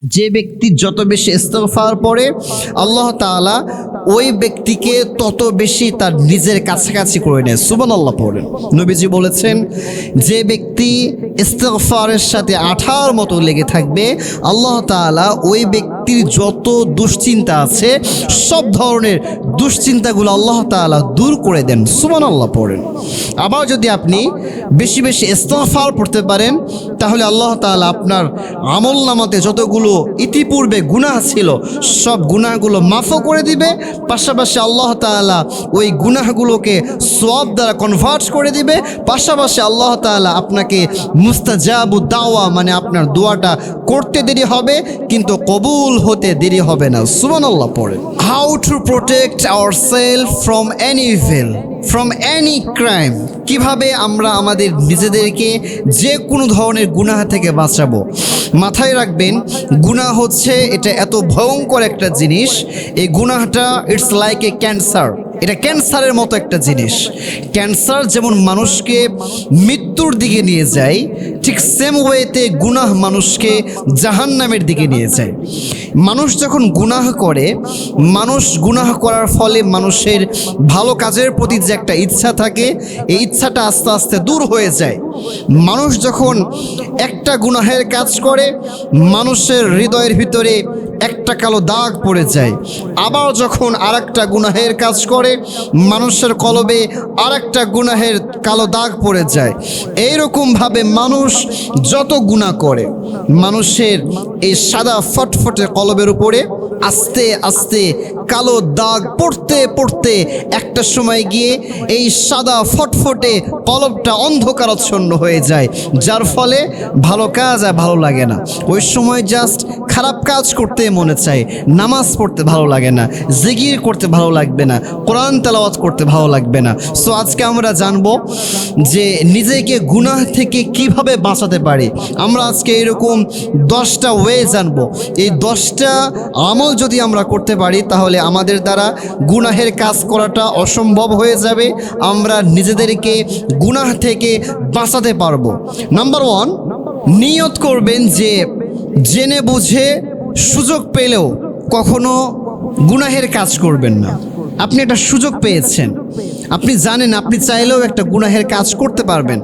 যে ব্যক্তি যত বেশি ইস্তিগফার পড়ে আল্লাহ তাআলা ওই ব্যক্তিকে তত বেশি তার নিজের কাছাকাছি করে নেয়। সুবহানাল্লাহ পড়েন। নবীজি বলেছেন, যে ব্যক্তি ইস্তিগফারের সাথে আঠার মতো লেগে থাকবে, আল্লাহ তাআলা ওই ব্যক্তির যত দুশ্চিন্তা আছে সব ধরনের দুশ্চিন্তাগুলো আল্লাহ তাআলা দূর করে দেন। সুবহানাল্লাহ পড়েন। আবার যদি আপনি বেশি বেশি ইস্তিগফার পড়তে পারেন, তাহলে আল্লাহ তাআলা আপনার আমলনামাতে যতগুলো ইতিপূর্বে গুনাহ ছিল সব গুনাহগুলো মাফও করে দিবে, পাশাপাশি আল্লাহ তাআলা ওই গুনাহগুলোকে সওয়াব দ্বারা কনভার্ট করে দিবে, পাশাপাশি আল্লাহ তাআলা আপনাকে মুস্তাজাবু দাওয়া মানে আপনার দোয়াটা করতে দেরি হবে কিন্তু কবুল হতে দেরি হবে না। সুবহানাল্লাহ পড়ে। How to protect ourself from any evil, from any crime, কিভাবে আমরা আমাদের নিজেদেরকে যে কোনো ধরনের গুনাহ থেকে বাঁচাবো। মাথায় রাখবেন, গুনাহ হচ্ছে এটা এত ভয়ঙ্কর একটা জিনিস, এই গুনাহটা ইটস লাইক এ ক্যান্সার। এটা ক্যান্সারের মতো একটা জিনিস। ক্যান্সার যেমন মানুষকে মৃত্যুর দিকে নিয়ে যায়, ঠিক সেম ওয়েতে গুনাহ মানুষকে জাহান্নামের দিকে নিয়ে যায়। মানুষ যখন গুনাহ করে, মানুষ গুনাহ করার ফলে মানুষের ভালো কাজের প্রতি যে একটা ইচ্ছা থাকে, এই ইচ্ছাটা আস্তে আস্তে দূর হয়ে যায়। মানুষ যখন একটা গুনাহের কাজ করে, মানুষের হৃদয়ের ভিতরে একটা কালো দাগ পড়ে যায়। আবার যখন আরেকটা গুনাহের কাজ করে, মানুষের কলবে আরেকটা গুনাহের কালো দাগ পড়ে যায়। এইরকমভাবে মানুষ যত গুনাহ করে, মানুষের এই সাদা ফটফটে কলবের উপরে আস্তে আস্তে কালো দাগ পড়তে পড়তে একটা সময় গিয়ে এই সাদা ফটফটে কলবটা অন্ধকারাচ্ছন্ন হয়ে যায়, যার ফলে ভালো কাজ আর ভালো লাগে না। ওই সময় জাস্ট খারাপ কাজ করতে মনে চায়, নামাজ পড়তে ভালো লাগে না, জিকির করতে ভালো লাগবে না, কোরআন তেলাওয়াত করতে ভালো লাগবে না। সো আজকে আমরা জানবো যে নিজেকে গুনাহ থেকে কিভাবে বাঁচাতে পারি। আমরা আজকে এরকম 10টা ওয়ে জানবো। এই 10টা আমল যদি আমরা করতে পারি, তাহলে আমাদের দ্বারা গুনাহের কাজ করাটা অসম্ভব হয়ে যাবে। আমরা নিজেদেরকে গুনাহ থেকে বাঁচাতে পারবো। নাম্বার 1, নিয়ত করবেন যে জেনে বুঝে সুযোগ পেলেও কখনো গুনাহের কাজ করবেন না। আপনি একটা সুযোগ পেয়েছেন, আপনি জানেন আপনি চাইলেও একটা গুনাহের কাজ করতে পারবেন,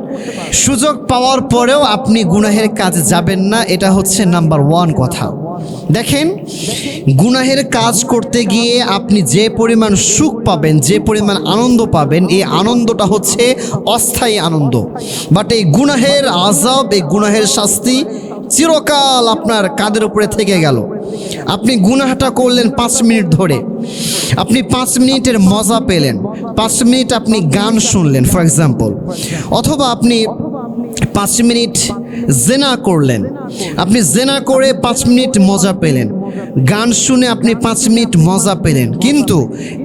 সুযোগ পাওয়ার পরেও আপনি গুনাহের কাজে যাবেন না। এটা হচ্ছে নাম্বার 1 কথা। দেখেন, গুনাহের কাজ করতে গিয়ে আপনি যে পরিমাণ সুখ পাবেন, যে পরিমাণ আনন্দ পাবেন, এই আনন্দটা হচ্ছে অস্থায়ী আনন্দ। বাট এই গুনাহের আযাব, এই গুনাহের শাস্তি চিরকাল আপনার কাঁধের উপরে থেকে গেল। আপনি গুনাহটা করলেন 5 মিনিট ধরে, আপনি 5 মিনিটের মজা পেলেন, 5 মিনিট আপনি গান শুনলেন ফর এক্সাম্পল, অথবা আপনি 5 মিনিট জেনা করলেন, আপনি জেনা করে 5 মিনিট মজা পেলেন, গান শুনে আপনি 5 মিনিট মজা পেলেন। কিন্তু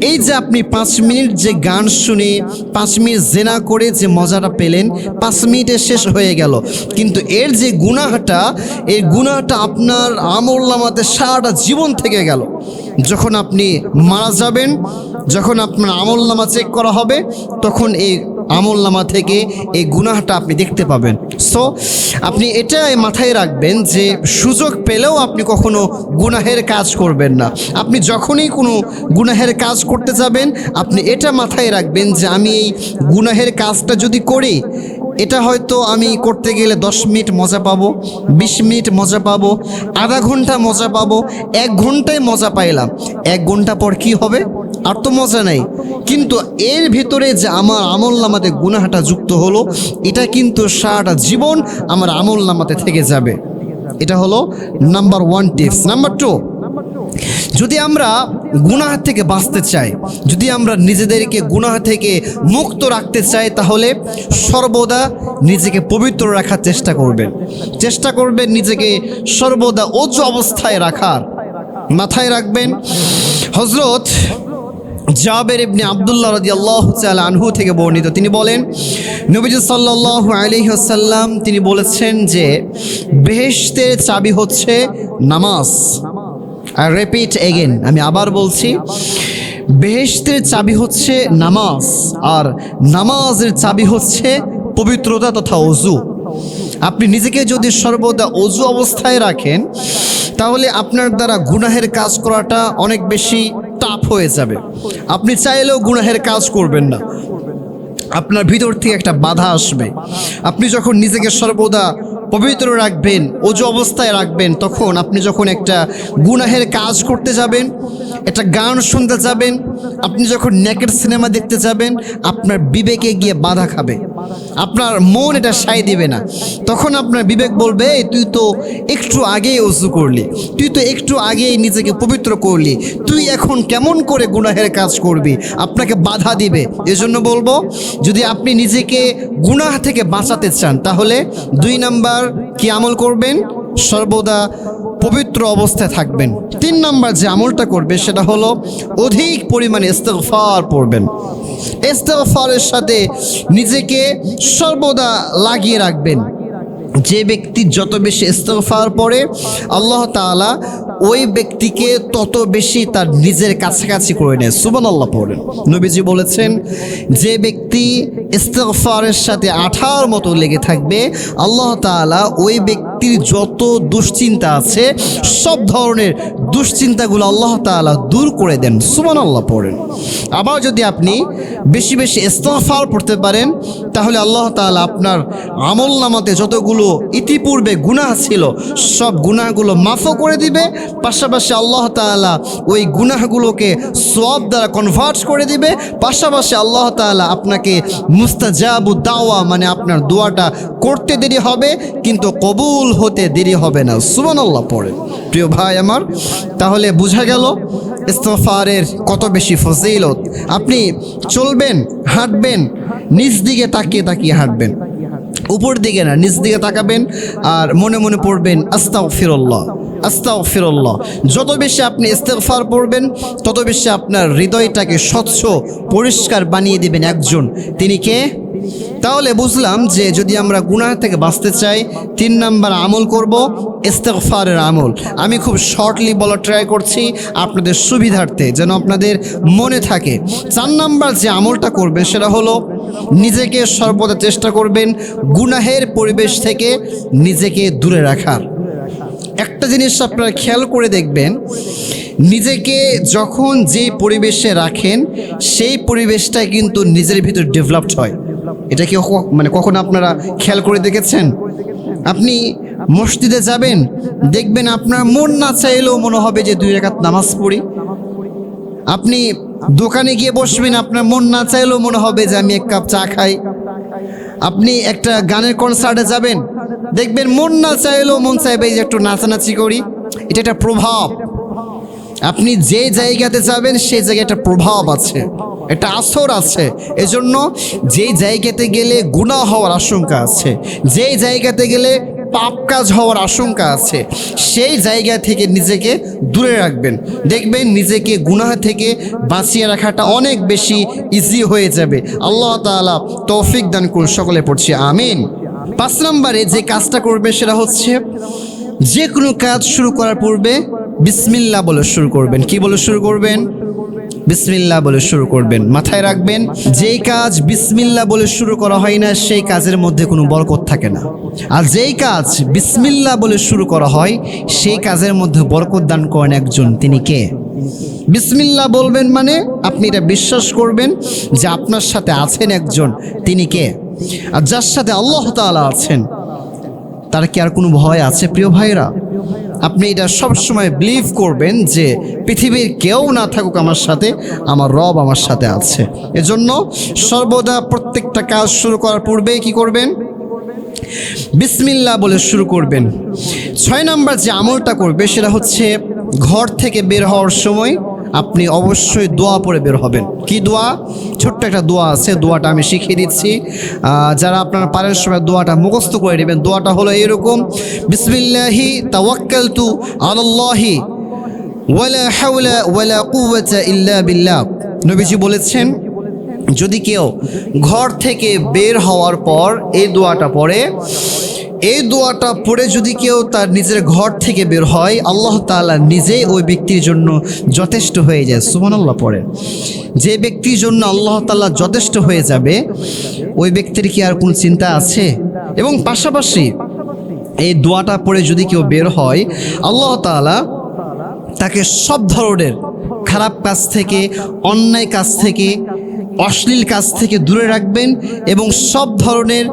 এই যে আপনি 5 মিনিট যে গান শুনে 5 মিনিট জেনা করে যে মজাটা পেলেন, 5 মিনিটে শেষ হয়ে গেল। কিন্তু এর যে গুনাহটা, এই গুনাহটা আপনার আমলনামাতে সারাটা জীবন থেকে গেল। যখন আপনি মারা যাবেন, যখন আপনার আমলনামা চেক করা হবে, তখন এই আমলনামা থেকে এই গুনাহটা আপনি দেখতে পাবেন। সো আপনি এটাই মাথায় রাখবেন যে সুযোগ পেলেও আপনি কখনো গুনাহের কাজ করবেন না। আপনি যখনই কোনো গুনাহের কাজ করতে যাবেন, আপনি এটা মাথায় রাখবেন যে আমি এই গুনাহের কাজটা যদি করি, এটা হয়তো আমি করতে গেলে 10 মিনিট মজা পাবো, 20 মিনিট মজা পাবো, আধা ঘন্টা মজা পাবো, 1 ঘন্টায় মজা পাইলাম। 1 ঘন্টা পর কি হবে? আর তো মজা নেই। কিন্তু এর ভিতরে যে আমার আমলনামাতে গুনাহটা যুক্ত হলো, এটা কিন্তু সারাটা জীবন আমার আমলনামাতে থেকে যাবে। এটা হলো নাম্বার 1 টিপস। নাম্বার 2, যদি আমরা গুনাহ থেকে বাঁচতে চাই, যদি আমরা নিজেদেরকে গুনাহ থেকে মুক্ত রাখতে চাই, তাহলে সর্বদা নিজেকে পবিত্র রাখার চেষ্টা করবেন নিজেকে সর্বদা ওযু অবস্থায় রাখার। মাথায় রাখবেন, হযরত জাবের ইবনে আব্দুল্লাহ রাদিয়াল্লাহু তাআলা আনহু থেকে বর্ণিত, তিনি বলেন, নবীজি সাল্লাল্লাহু আলাইহি ওয়াসাল্লাম তিনি বলেছেন যে বেহেশতের চাবি হচ্ছে নামাজ। আই রিপিট এগেইন, আমি আবার বলছি, বেহেশতের চাবি হচ্ছে নামাজ, আর নামাজের চাবি হচ্ছে পবিত্রতা তথা ওযু। আপনি নিজেকে যদি সর্বদা ওযু অবস্থায় রাখেন, তাহলে আপনার দ্বারা গুনাহের কাজ করাটা অনেক বেশি টাফ হয়ে যাবে। আপনি চাইলেও গুনাহের কাজ করবেন না, আপনার ভিতর থেকে একটা বাধা আসবে। আপনি যখন নিজেকে সর্বদা পবিত্র রাখবেন, ওযু অবস্থায় রাখবেন, তখন আপনি যখন একটা গুনাহের কাজ করতে যাবেন, একটা গান শুনতে যাবেন, আপনি যখন নেকেড সিনেমা দেখতে যাবেন, আপনার বিবেকে গিয়ে বাধা খাবে, আপনার মন এটা সায় দিবে না। তখন আপনার বিবেক বলবে, তুই তো একটু আগেই ওযু করলি, তুই তো একটু আগেই নিজেকে পবিত্র করলি, তুই এখন কেমন করে গুনাহের কাজ করবি, আপনাকে বাধা দিবে। এজন্য বলবো, যদি আপনি নিজেকে গুনাহ থেকে বাঁচাতে চান, তাহলে 2 নাম্বার কি আমল করবেন? সর্বদা পবিত্র অবস্থায় থাকবেন। 3 নাম্বার যে আমলটা করবে সেটা হলো অধিক পরিমাণে ইস্তেগফার পড়বেন। ইস্তেগফারের সাথে নিজেকে সর্বদা লাগিয়ে রাখবেন। যে ব্যক্তি যত বেশি ইস্তেগফার পড়ে, আল্লাহ তাআলা ওই ব্যক্তিকে তত বেশি তার নিজের কাছাকাছি করে নেয়। সুবহানাল্লাহ পড়েন। নবীজি বলেছেন, যে ব্যক্তি ইস্তেগফারের সাথে আঠার মতো লেগে থাকবে, আল্লাহ তাআলা ওই ব্যক্তির যত দুশ্চিন্তা আছে, সব ধরনের দুশ্চিন্তাগুলো আল্লাহ তাআলা দূর করে দেন। সুবহানাল্লাহ পড়েন। আবার যদি আপনি বেশি বেশি ইস্তেগফার পড়তে পারেন, তাহলে আল্লাহ তাআলা আপনার আমলনামাতে যতগুলো ইতিপূর্বে গুনাহ ছিল, সব গুনাহগুলো মাফও করে দিবে। পাশাপাশি আল্লাহ তাআলা ওই গুনাহগুলোকে সওয়াব দ্বারা কনভার্ট করে দিবে। পাশাপাশি আল্লাহ তাআলা আপনাকে মুস্তাজাবুদ দাওয়া, মানে আপনার দোয়াটা করতে দেরি হবে কিন্তু কবুল হতে দেরি হবে না। সুবহানাল্লাহ পড়ে। প্রিয় ভাই আমার, তাহলে বোঝা গেল ইস্তেগফারের কত বেশি ফজিলত। আপনি চলবেন, হাঁটবেন, নিচ দিকে তাকিয়ে তাকিয়ে হাঁটবেন, উপর দিকে না, নিচ দিকে তাকাবেন আর মনে মনে পড়বেন আস্তাগফিরুল্লাহ, আস্তাগফিরুল্লাহ। যত বেশি আপনি ইস্তেগফার পড়বেন, তত বেশি আপনার হৃদয়টাকে স্বচ্ছ পরিষ্কার বানিয়ে দিবেন একজন। তিনি কে? তাহলে বুঝলাম যে যদি আমরা গুনাহ থেকে বাঁচতে চাই, 3 নাম্বার আমল করব ইস্তেগফারের আমল। আমি খুব শর্টলি বলার ট্রাই করছি আপনাদের সুবিধার্থে, যেন আপনাদের মনে থাকে। 4 নাম্বার যে আমলটা করবেন সেটা হলো নিজেকে সর্বদা চেষ্টা করবেন গুনাহের পরিবেশ থেকে নিজেকে দূরে রাখার। একটা জিনিস আপনারা খেয়াল করে দেখবেন, নিজেকে যখন যে পরিবেশে রাখেন, সেই পরিবেশটা কিন্তু নিজের ভিতর ডেভেলপড হয়। এটা কি কখনো আপনারা খেয়াল করে দেখেছেন? আপনি মসজিদে যাবেন, দেখবেন আপনার মন না চাইলেও মনে হবে যে 2 রাকাত নামাজ পড়ি। আপনি দোকানে গিয়ে বসবেন, আপনার মন না চাইলেও মনে হবে যে আমি 1 কাপ চা খাই। আপনি একটা গানের কনসার্টে যাবেন, দেখবেন মন না চাইলেও মন চাইবে যে একটু নাচানাচি করি। এটা একটা প্রভাব। আপনি যে জায়গাতে যাবেন সেই জায়গায় একটা প্রভাব আছে, একটা আসর আছে। এজন্য যেই জায়গাতে গেলে গুনাহ হওয়ার আশঙ্কা আছে, যেই জায়গাতে গেলে পাপ কাজ হওয়ার আশঙ্কা আছে, সেই জায়গা থেকে নিজেকে দূরে রাখবেন। দেখবেন নিজেকে গুনাহ থেকে বাঁচিয়ে রাখাটা অনেক বেশি ইজি হয়ে যাবে। আল্লাহ তাআলা তৌফিক দান করুন। সকলে পড়ছি আমিন। 5 নম্বরে যে কাজটা করবে সেটা হচ্ছে, যে কোনো কাজ শুরু করার পূর্বে বিসমিল্লাহ বলে শুরু করবেন। কি বলে শুরু করবেন? বিসমিল্লাহ বলে শুরু করবেন। মাথায় রাখবেন, যেই কাজ বিসমিল্লাহ বলে শুরু করা হয় না, সেই কাজের মধ্যে কোনো বরকত থাকে না। আর যেই কাজ বিসমিল্লাহ বলে শুরু করা হয়, সেই কাজের মধ্যে বরকত দান করেন একজন। তিনি কে? বিসমিল্লাহ বলবেন মানে আপনি এটা বিশ্বাস করবেন যে আপনার সাথে আছেন একজন। তিনি কে? আর যার সাথে আল্লাহ তাআলা আছেন, তার কি আর কোনো ভয় আছে? প্রিয় ভাইরা, আপনি এটা সবসময় বিলিভ করবেন যে পৃথিবীর কেউ না থাকুক আমার সাথে, আমার রব আমার সাথে আছে। এজন্য সর্বদা প্রত্যেকটা কাজ শুরু করার পূর্বে কি করবেন? বিসমিল্লাহ বলে শুরু করবেন। 6 নাম্বার যে আমলটা করবে সেটা হচ্ছে, ঘর থেকে বের হওয়ার সময় আপনি অবশ্যই দোয়া পড়ে বের হবেন। কি দোয়া? ছোট্ট একটা দোয়া আছে, দোয়াটা আমি শিখিয়ে দিচ্ছি। যারা আপনারা পারেন সময় দোয়াটা মুখস্থ করে নেবেন। দোয়াটা হলো এরকম: বিসমিল্লাহি তাওয়াক্কালতু আলাল্লাহি ওয়ালা হাওলা ওয়ালা কুওয়াতা ইল্লা বিল্লাহ। নবীজি বলেছেন, যদি কেউ ঘর থেকে বের হওয়ার পর এই দোয়াটা পড়ে, এই দোয়াটা পড়ে যদি কেউ তার নিজের ঘর থেকে বের হয়, আল্লাহ তাআলা নিজেই ওই ব্যক্তির জন্য যথেষ্ট হয়ে যায়। সুবহানাল্লাহ পড়ে। যে ব্যক্তির জন্য আল্লাহ তাআলা যথেষ্ট হয়ে যাবে, ওই ব্যক্তির কি আর কোনো চিন্তা আছে? এবং পাশাপাশি এই দোয়াটা পড়ে যদি কেউ বের হয়, আল্লাহ তাআলা তাকে সব ধরনের খারাপ কাজ থেকে, অন্যায় কাজ থেকে, অশ্লীল কাজ থেকে দূরে রাখবেন এবং সব ধরনের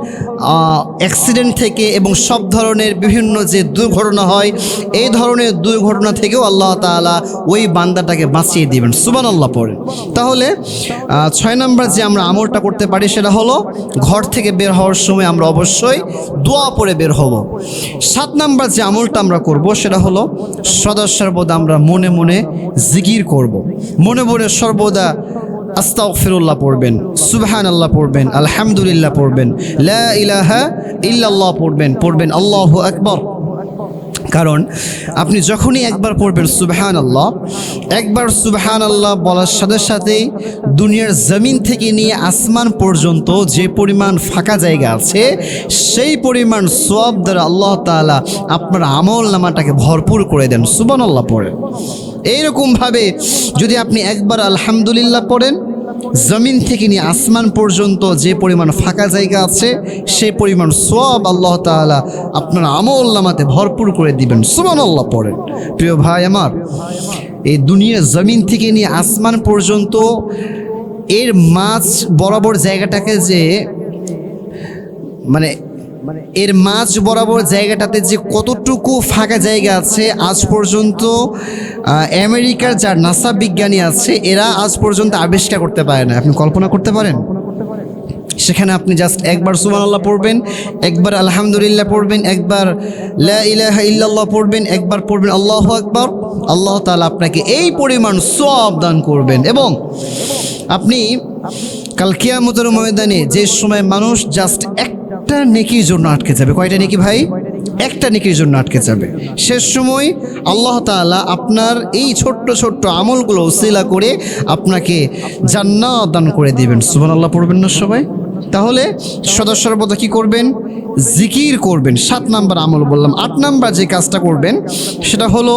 অ্যাক্সিডেন্ট থেকে এবং সব ধরনের বিভিন্ন যে দুর্ঘটনা হয় এই ধরনের দুর্ঘটনা থেকেও আল্লাহ তাআলা ওই বান্দাটাকে বাঁচিয়ে দিবেন। সুবহানাল্লাহ পড়েন। তাহলে 6 নম্বর যে আমরা আমলটা করতে পারি সেটা হলো ঘর থেকে বের হওয়ার সময় আমরা অবশ্যই দোয়া পড়ে বের হব। 7 নম্বর যে আমলটা আমরা করব সেটা হলো সদা সর্বদা আমরা মনে মনে জিকির করব, মনে মনে সর্বদা আস্তাগফিরুল্লাহ পড়বেন, সুবহানাল্লাহ পড়বেন, আলহামদুলিল্লাহ পড়বেন, লা ইলাহা ইল্লাল্লাহ পড়বেন আল্লাহু আকবার। কারণ আপনি যখনই একবার পড়বেন সুবহানাল্লাহ, একবার সুবহানাল্লাহ বলার সাথে সাথেই দুনিয়ার জমিন থেকে নিয়ে আসমান পর্যন্ত যে পরিমাণ ফাঁকা জায়গা আছে সেই পরিমাণ সওয়াব দ্বারা আল্লাহ তাআলা আপনার আমল নামাটাকে ভরপুর করে দেন। সুবহানাল্লাহ পড়েন। এইরকমভাবে যদি আপনি একবার আলহামদুলিল্লাহ পড়েন, জমিন থেকে নিয়ে আসমান পর্যন্ত যে পরিমাণ ফাঁকা জায়গা আছে সেই পরিমাণ সওয়াব আল্লাহ তাআলা আপনার আমল নামাতে ভরপুর করে দিবেন। সুবহানাল্লাহ পড়েন। প্রিয় ভাই আমার, এই দুনিয়ার জমিন থেকে নিয়ে আসমান পর্যন্ত এর মাঝ বরাবর জায়গাটাকে যে এর মাঝ বরাবর জায়গাটাতে যে কতটুকু ফাঁকা জায়গা আছে আজ পর্যন্ত আমেরিকার যার নাসা বিজ্ঞানী আছে এরা আজ পর্যন্ত আবিষ্কার করতে পারে না। আপনি কল্পনা করতে পারেন? সেখানে আপনি জাস্ট একবার সুবহানাল্লাহ পড়বেন, একবার আলহামদুলিল্লাহ পড়বেন, একবার লা ইলাহা ইল্লাল্লাহ পড়বেন, একবার পড়বেন আল্লাহু আকবার, আল্লাহ তাআলা আপনাকে এই পরিমাণ সওয়াব দান করবেন। এবং আপনি কাল কিয়ামতের ময়দানে যে সময় মানুষ জাস্ট একটা নেকির জন্য আটকে যাবে, কয়টা নেকি ভাই? একটা নেকির জন্য আটকে যাবে, শেষ সময় আল্লাহ তাআলা আপনার এই ছোট্ট ছোট্ট আমলগুলো উসিলা করে আপনাকে জান্নাত দান করে দিবেন। সুবহানাল্লাহ পড়বেন না সবাই? তাহলে সদা সর্বদা কি করবেন? জিকির করবেন। 7 নাম্বার আমল বললাম। 8 নাম্বার যে কাজটা করবেন সেটা হলো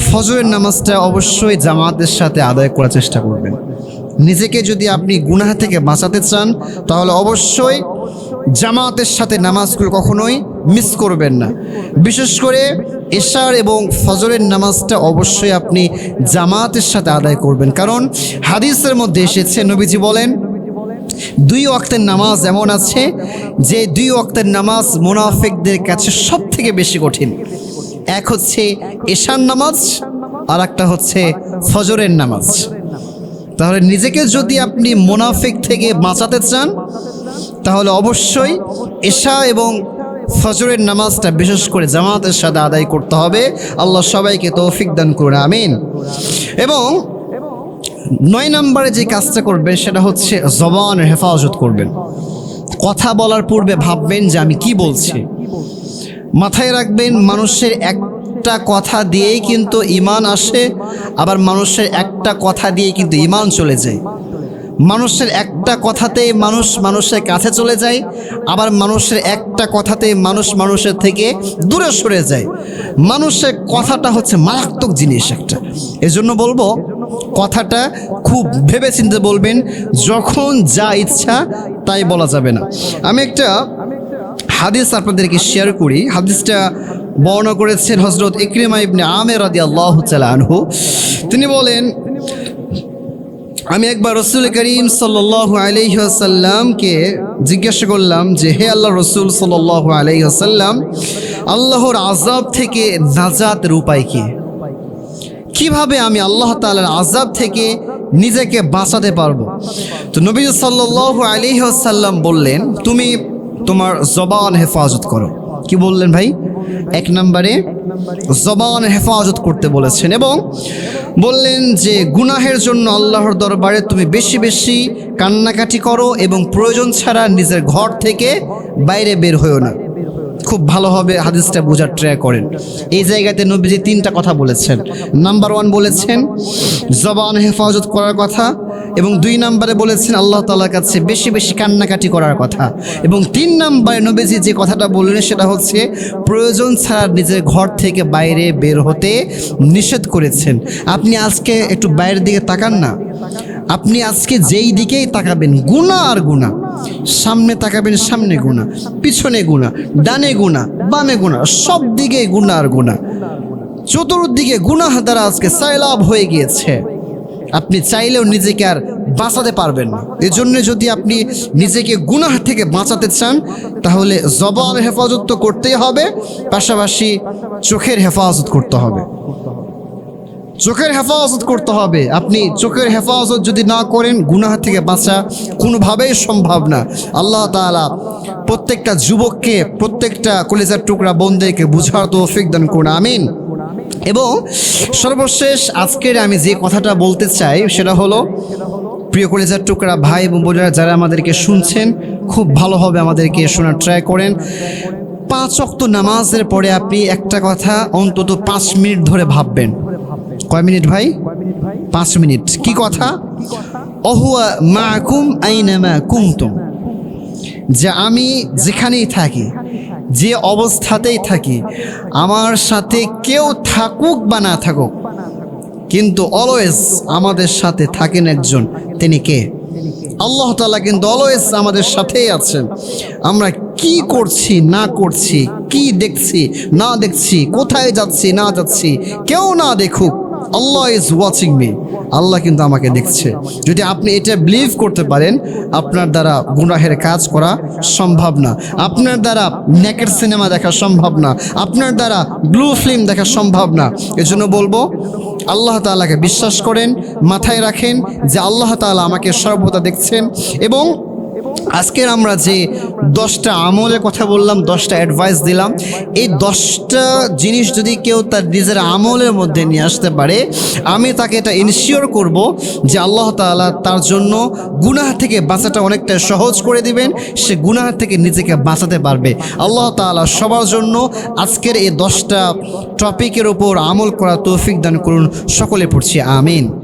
ফজরের নামাজটা অবশ্যই জামাতের সাথে আদায় করার চেষ্টা করবেন। নিজেকে যদি আপনি গুনাহ থেকে বাঁচাতে চান তাহলে অবশ্যই জামাতের সাথে নামাজগুলো কখনোই মিস করবেন না। বিশেষ করে এশার এবং ফজরের নামাজটা অবশ্যই আপনি জামাতের সাথে আদায় করবেন। কারণ হাদিসের মধ্যে এসেছে, নবীজি বলেন 2 ওয়াক্তের নামাজ এমন আছে যে 2 ওয়াক্তের নামাজ মুনাফিকদের কাছে সব থেকে বেশি কঠিন। এক হচ্ছে এশার নামাজ আর একটা হচ্ছে ফজরের নামাজ। তাহলে নিজেকে যদি আপনি মুনাফিক থেকে বাঁচাতে চান তাহলে অবশ্যই এশা এবং ফজরের নামাজটা বিশেষ করে জামাতের সাথে আদায় করতে হবে। আল্লাহ সবাইকে তৌফিক দান করুন, আমিন। এবং 9 নম্বরে যে কাজটা করবেন সেটা হচ্ছে জবানের হেফাজত করবেন। কথা বলার পূর্বে ভাববেন যে আমি কি বলছি। মাথায় রাখবেন, মানুষের একটা কথা দিয়েই কিন্তু ঈমান আসে, আবার মানুষের একটা কথা দিয়ে কিন্তু ঈমান চলে যায়। মানুষের একটা কথাতেই মানুষ মানুষের কাছে চলে যায়, আবার মানুষের একটা কথাতেই মানুষ মানুষের থেকে দূরে সরে যায়। মানুষের কথাটা হচ্ছে মারাত্মক জিনিস একটা। এজন্য বলবো কথাটা খুব ভেবেচিন্তে বলবেন, যখন যা ইচ্ছা তাই বলা যাবে না। আমি একটা হাদিস আপনাদেরকে শেয়ার করি। হাদিসটা বর্ণনা করেছেন হযরত ইকরিমা ইবনে আমির রাদিয়াল্লাহু তাআলা আনহু। তিনি বলেন, আমি একবার রাসূল করিম সাল্লাল্লাহু আলাইহি ওয়াসাল্লামকে জিজ্ঞাসা করলাম যে, হে আল্লাহর রাসূল সাল্লাল্লাহু আলাইহি ওয়াসাল্লাম, আল্লাহর আযাব থেকে নাজাতের উপায় কি? কিভাবে আমি আল্লাহ তাআলার আযাব থেকে নিজেকে বাঁচাতে পারবো? তো নবী সাল্লাল্লাহু আলাইহি ওয়াসাল্লাম বললেন, তুমি তোমার জবান হেফাজত করো। কি বললেন ভাই? 1 নম্বরে জবান হেফাজত করতে বলেছেন এবং বললেন যে গুনাহের জন্য আল্লাহর দরবারে তুমি বেশি বেশি কান্নাকাটি করো এবং প্রয়োজন ছাড়া নিজের ঘর থেকে বাইরে বের হইও না। খুব ভালোভাবে হাদিসটা বোঝার ট্রাই করেন। এই জায়গাতে নবীজি 3টা কথা বলেছেন। নাম্বার 1 বলেছেন জবান হেফাজত করার কথা, এবং 2 নম্বরে বলেছেন আল্লাহ তাআলার কাছে বেশি বেশি কান্নাকাটি করার কথা, এবং 3 নম্বরে নবীজি যে কথাটা বললেন সেটা হচ্ছে প্রয়োজন ছাড়া নিজের ঘর থেকে বাইরে বের হতে নিষেধ করেছেন। আপনি আজকে একটু বাইরের দিকে তাকান না, আপনি আজকে যেই দিকেই তাকাবেন গুনাহ আর গুনাহ, সামনে তাকাবেন সামনে গুনাহ, পিছনে গুনাহ, ডানে গুনাহ, বামে গুনাহ, সব দিকে গুনাহ আর গুনাহ। চতুর্দিকে গুনাহ দ্বারা আজকে সাইলাব হয়ে গিয়েছে। আপনি চাইলেও নিজেকে আর বাঁচাতে পারবেন না। এজন্য যদি আপনি নিজেকে গুনাহ থেকে বাঁচাতে চান তাহলে জবান হেফাজত তো করতেই হবে, পাশাপাশি চোখের হেফাজত করতে হবে। চোখের হেফাজত করতে হবে। আপনি চোখের হেফাজত যদি না করেন গুনাহ থেকে বাঁচা কোনোভাবেই সম্ভব না। আল্লাহ তাআলা প্রত্যেকটা যুবককে, প্রত্যেকটা কলিজার টুকরা বোনদেরকে বুঝার তৌফিক দান করুন, আমিন। এবং সর্বশেষ আজকের আমি যে কথাটা বলতে চাই সেটা হলো, প্রিয় কলিজার টুকরা ভাই এবং বোনেরা যারা আমাদেরকে শুনছেন, খুব ভালো হবে আমাদেরকে শোনার ট্রাই করেন। 5 ওয়াক্ত নামাজের পরে আপনি একটা কথা অন্তত 5 মিনিট ধরে ভাববেন। কয় মিনিট ভাই? 5 মিনিট। কি কথা? অহুয়া মাকুম আইনামা কুনতুম, যে আমি যেখানেই থাকি, যে অবস্থাতেই থাকি, আমার সাথে কেউ থাকুক বা না থাকুক, কিন্তু অলওয়েজ আমাদের সাথে থাকেন একজন। তিনি কে? আল্লাহ তাআলা কিন্তু অলওয়েজ আমাদের সাথেই আছেন। আমরা কি করছি না করছি, কি দেখছি না দেখছি, কোথায় যাচ্ছি না যাচ্ছি, কেউ না দেখুক, আল্লাহ ইজ ওয়াচিং মি, আল্লাহ কিন্তু আমাকে দেখছে। যদি আপনি এটা বিলিভ করতে পারেন, আপনার দ্বারা গুনাহের কাজ করা সম্ভব না, আপনার দ্বারা নেকেড সিনেমা দেখা সম্ভব না, আপনার দ্বারা ব্লু ফিল্ম দেখা সম্ভব না। এজন্য বলবো, আল্লাহ তাআলাকে বিশ্বাস করেন, মাথায় রাখেন যে আল্লাহ তাআলা আমাকে সর্বদা দেখছেন। এবং আজকের আমরা যে 10টা আমলের কথা বললাম, 10টা অ্যাডভাইস দিলাম, এই 10টা জিনিস যদি কেউ তার নিজের আমলের মধ্যে নিয়ে আসতে পারে, আমি তাকে এটা ইনশিওর করব যে আল্লাহ তাআলা তার জন্য গুনাহ থেকে বাঁচাটা অনেকটা সহজ করে দিবেন, সে গুনাহ থেকে নিজেকে বাঁচাতে পারবে। আল্লাহ তাআলা সবার জন্য আজকের এই 10টা টপিকের উপর আমল করা তৌফিক দান করুন। সকলে পড়ছি আমিন।